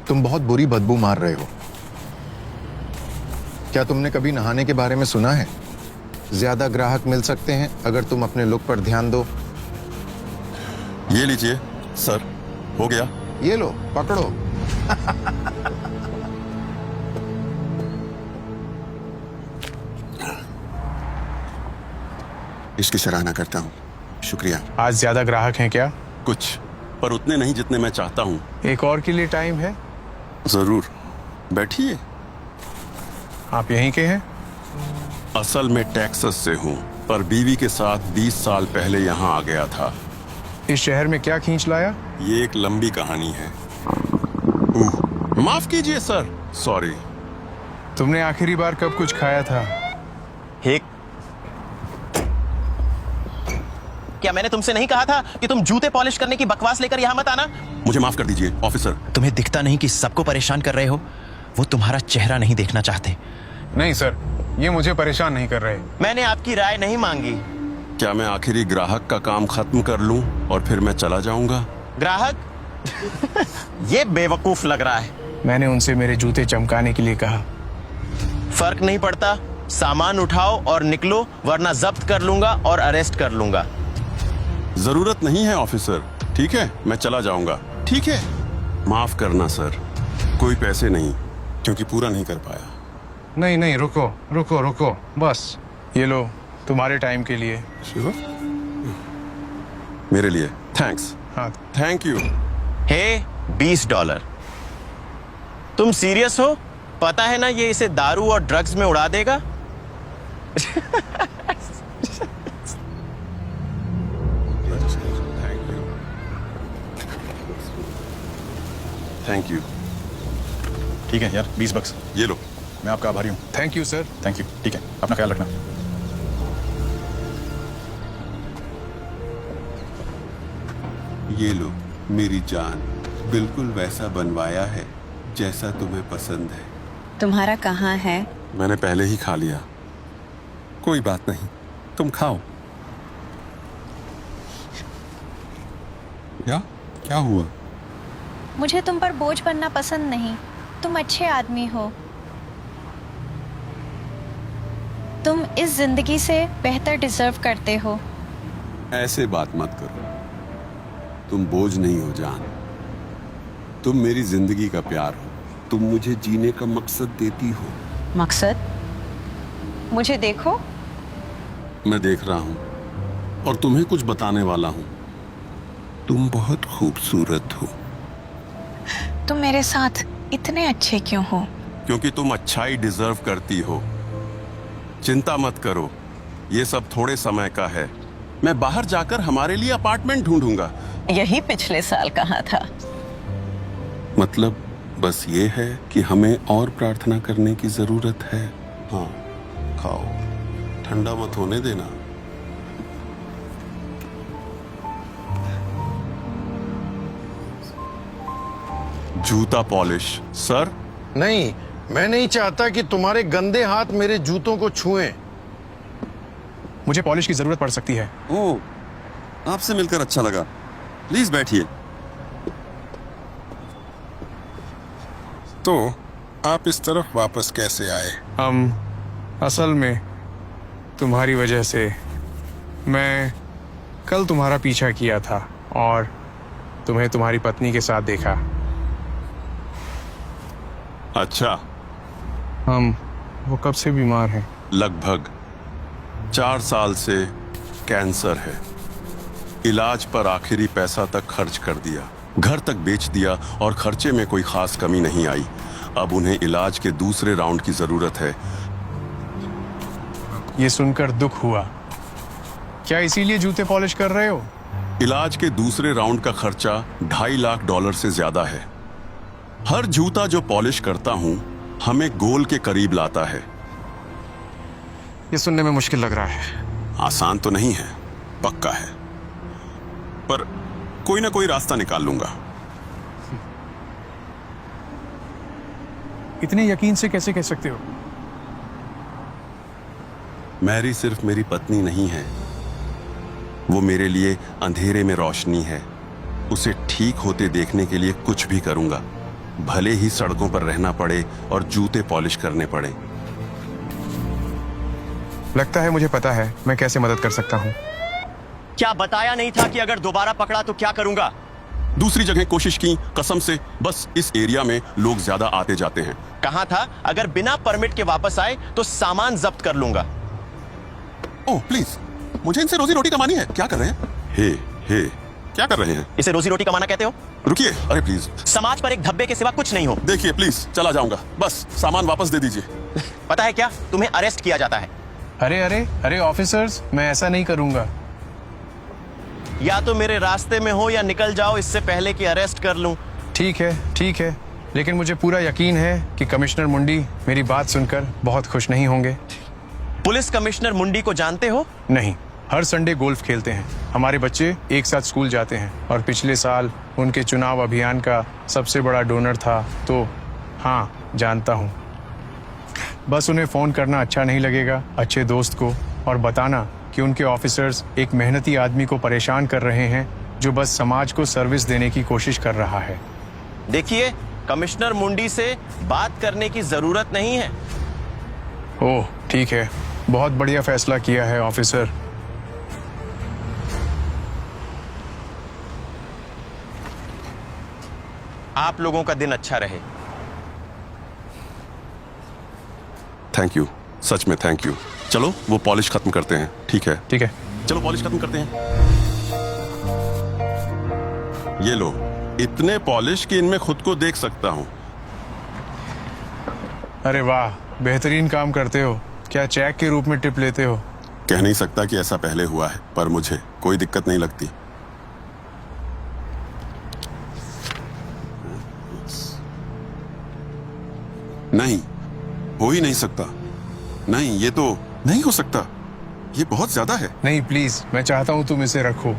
तुम बहुत बुरी बदबू मार रहे हो। क्या तुमने कभी नहाने के बारे में सुना है? ज्यादा ग्राहक मिल सकते हैं अगर तुम अपने लुक पर ध्यान दो। ये लीजिए सर, हो गया। ये लो, पकड़ो। इसकी सराहना करता हूँ, शुक्रिया। आज ज्यादा ग्राहक हैं क्या? कुछ, पर उतने नहीं जितने मैं चाहता हूँ। एक और के लिए टाइम है? जरूर, बैठिए। आप यहीं के हैं? असल में टेक्सास से हूँ, पर बीवी के साथ 20 साल पहले यहाँ आ गया था। इस शहर में क्या खींच लाया? ये एक लंबी कहानी है। माफ कीजिए सर, सॉरी। तुमने आखिरी बार कब कुछ खाया था? एक क्या मैंने तुमसे नहीं कहा था कि तुम जूते पॉलिश करने की बकवास लेकर यहाँ मत आना? मुझे माफ कर दीजिए ऑफिसर। तुम्हें दिखता नहीं कि सबको परेशान कर रहे हो? वो तुम्हारा चेहरा नहीं देखना चाहते। नहीं सर, ये मुझे परेशान नहीं कर रहे। मैंने आपकी राय नहीं मांगी। क्या मैं आखिरी ग्राहक का काम खत्म कर लूं और फिर मैं चला जाऊंगा? ग्राहक? ये बेवकूफ लग रहा है। मैंने उनसे मेरे जूते चमकाने के लिए कहा। फर्क नहीं पड़ता, सामान उठाओ और निकलो, वरना जब्त कर लूंगा और अरेस्ट कर लूंगा। जरूरत नहीं है ऑफिसर, ठीक है, मैं चला जाऊंगा। ठीक है, माफ करना सर, कोई पैसे नहीं, क्योंकि पूरा नहीं कर पाया। नहीं नहीं, रुको रुको रुको, बस ये लो तुम्हारे टाइम के लिए। मेरे लिए थैंक्स। हाँ। Thank you. हे, $20। तुम सीरियस हो? पता है ना ये इसे दारू और ड्रग्स में उड़ा देगा। Thank you. ठीक है यार, $20। ये लो। मैं आपका आभारी हूँ। Thank you sir. Thank you. ठीक है, अपना ख्याल रखना। ये लो मेरी जान, बिल्कुल वैसा बनवाया है जैसा तुम्हें पसंद है। तुम्हारा कहाँ है? मैंने पहले ही खा लिया। कोई बात नहीं, तुम खाओ। क्या हुआ? मुझे तुम पर बोझ बनना पसंद नहीं। तुम अच्छे आदमी हो। तुम इस जिंदगी से बेहतर डिजर्व करते हो। ऐसे बात मत करो। तुम बोझ नहीं हो जान, तुम मेरी जिंदगी का प्यार हो। तुम मुझे जीने का मकसद देती हो। मकसद? मुझे देखो। मैं देख रहा हूं और तुम्हें कुछ बताने वाला हूं। तुम बहुत खूबसूरत हो। तुम मेरे साथ इतने अच्छे क्यों हो? क्योंकि तुम अच्छाई डिजर्व करती हो। चिंता मत करो, ये सब थोड़े समय का है। मैं बाहर जाकर हमारे लिए अपार्टमेंट ढूंढूंगा। यही पिछले साल कहा था। मतलब बस ये है कि हमें और प्रार्थना करने की जरूरत है। हाँ, खाओ, ठंडा मत होने देना। जूता पॉलिश सर? नहीं, मैं नहीं चाहता कि तुम्हारे गंदे हाथ मेरे जूतों को छुएं। मुझे पॉलिश की जरूरत पड़ सकती है। ओह, आपसे मिलकर अच्छा लगा। प्लीज बैठिए। तो आप इस तरफ वापस कैसे आए? असल में तुम्हारी वजह से। मैं कल तुम्हारा पीछा किया था और तुम्हें तुम्हारी पत्नी के साथ देखा। अच्छा। वो कब से बीमार हैं? लगभग 4 साल से कैंसर है। इलाज पर आखिरी पैसा तक खर्च कर दिया, घर तक बेच दिया और खर्चे में कोई खास कमी नहीं आई। अब उन्हें इलाज के दूसरे राउंड की जरूरत है। ये सुनकर दुख हुआ। क्या इसीलिए जूते पॉलिश कर रहे हो? इलाज के दूसरे राउंड का खर्चा $2.5 लाख से ज्यादा है। हर जूता जो पॉलिश करता हूं हमें गोल के करीब लाता है। ये सुनने में मुश्किल लग रहा है। आसान तो नहीं है, पक्का है, पर कोई ना कोई रास्ता निकाल लूंगा। इतने यकीन से कैसे कह सकते हो? मैरी सिर्फ मेरी पत्नी नहीं है, वो मेरे लिए अंधेरे में रोशनी है। उसे ठीक होते देखने के लिए कुछ भी करूंगा। भले ही सड़कों पर रहना पड़े और जूते पॉलिश करने पड़े। लगता है मुझे पता है मैं कैसे मदद कर सकता हूँ। क्या बताया नहीं था कि अगर दोबारा पकड़ा तो क्या करूंगा? दूसरी जगह कोशिश की, कसम से। बस इस एरिया में लोग ज्यादा आते जाते हैं। कहा था अगर बिना परमिट के वापस आए तो सामान जब्त कर लूंगा। ओह प्लीज, मुझे इनसे रोजी रोटी कमानी है। क्या कर रहे हैं? हे क्या कर रहे हैं? इसे रोजी रोटी कमाना कहते हो? रुकिए, अरे प्लीज। समाज पर एक धब्बे के सिवा कुछ नहीं हो। देखिए प्लीज, चला जाऊंगा, बस सामान वापस दे दीजिए। पता है क्या, तुम्हें अरेस्ट किया जाता है। अरे अरे अरे ऑफिसर्स, मैं ऐसा नहीं करूंगा। या तो मेरे रास्ते में हो या निकल जाओ इससे पहले कि अरेस्ट कर लूं। ठीक है, लेकिन मुझे पूरा यकीन है कि कमिश्नर मुंडी मेरी बात सुनकर बहुत खुश नहीं होंगे। पुलिस कमिश्नर मुंडी को जानते हो? नहीं, हर संडे गोल्फ खेलते हैं। हमारे बच्चे एक साथ स्कूल जाते हैं और पिछले साल उनके चुनाव अभियान का सबसे बड़ा डोनर था। तो हाँ, जानता हूँ। बस उन्हें फोन करना अच्छा नहीं लगेगा अच्छे दोस्त को और बताना कि उनके ऑफिसर्स एक मेहनती आदमी को परेशान कर रहे हैं जो बस समाज को सर्विस देने की कोशिश कर रहा है। देखिए, कमिश्नर मुंडी से बात करने की जरूरत नहीं है। ओह ठीक है, बहुत बढ़िया फैसला किया है ऑफिसर। आप लोगों का दिन अच्छा रहे। थैंक यू, सच में थैंक यू। चलो वो पॉलिश खत्म करते हैं। ठीक है, चलो पॉलिश खत्म करते हैं। ये लो, इतने पॉलिश कि इनमें खुद को देख सकता हूं। अरे वाह, बेहतरीन काम करते हो। क्या चेक के रूप में टिप लेते हो? कह नहीं सकता कि ऐसा पहले हुआ है, पर मुझे कोई दिक्कत नहीं लगती। नहीं, हो ही नहीं सकता। नहीं, ये तो नहीं हो सकता। ये बहुत ज्यादा है। नहीं प्लीज, मैं चाहता हूं तुम इसे रखो।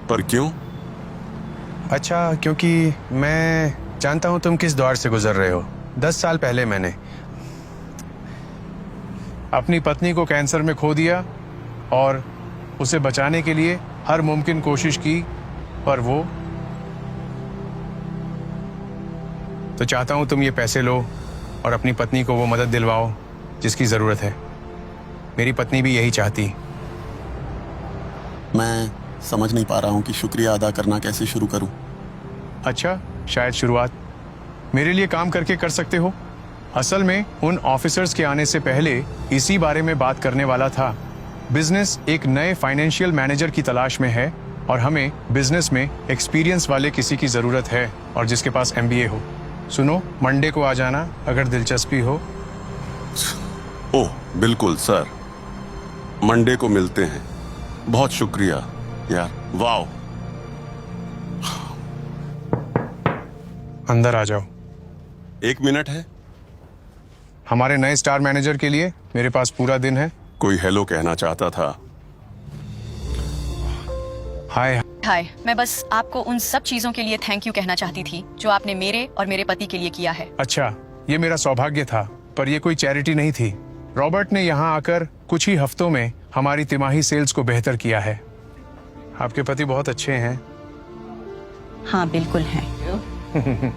पर क्यों? अच्छा, क्योंकि मैं जानता हूं तुम किस दौर से गुजर रहे हो। 10 साल पहले मैंने अपनी पत्नी को कैंसर में खो दिया और उसे बचाने के लिए हर मुमकिन कोशिश की, पर वो तो चाहता हूं तुम ये पैसे लो और अपनी पत्नी को वो मदद दिलवाओ जिसकी जरूरत है। मेरी पत्नी भी यही चाहती। मैं समझ नहीं पा रहा हूं कि शुक्रिया अदा करना कैसे शुरू करूं। अच्छा, शायद शुरुआत मेरे लिए काम करके कर सकते हो। असल में उन ऑफिसर्स के आने से पहले इसी बारे में बात करने वाला था। बिजनेस एक नए फाइनेंशियल मैनेजर की तलाश में है और हमें बिजनेस में एक्सपीरियंस वाले किसी की जरूरत है और जिसके पास MBA हो। सुनो, मंडे को आ जाना अगर दिलचस्पी हो। ओह बिल्कुल सर, मंडे को मिलते हैं। बहुत शुक्रिया यार। वाओ, अंदर आ जाओ। 1 मिनट है। हमारे नए स्टार मैनेजर के लिए मेरे पास पूरा दिन है। कोई हेलो कहना चाहता था। हाय। हाय, मैं बस आपको उन सब चीजों के लिए थैंक यू कहना चाहती थी जो आपने मेरे और मेरे पति के लिए किया है। अच्छा, ये मेरा सौभाग्य था, पर ये कोई चैरिटी नहीं थी। रॉबर्ट ने यहाँ आकर कुछ ही हफ्तों में हमारी तिमाही सेल्स को बेहतर किया है। आपके पति बहुत अच्छे हैं। हाँ बिल्कुल हैं।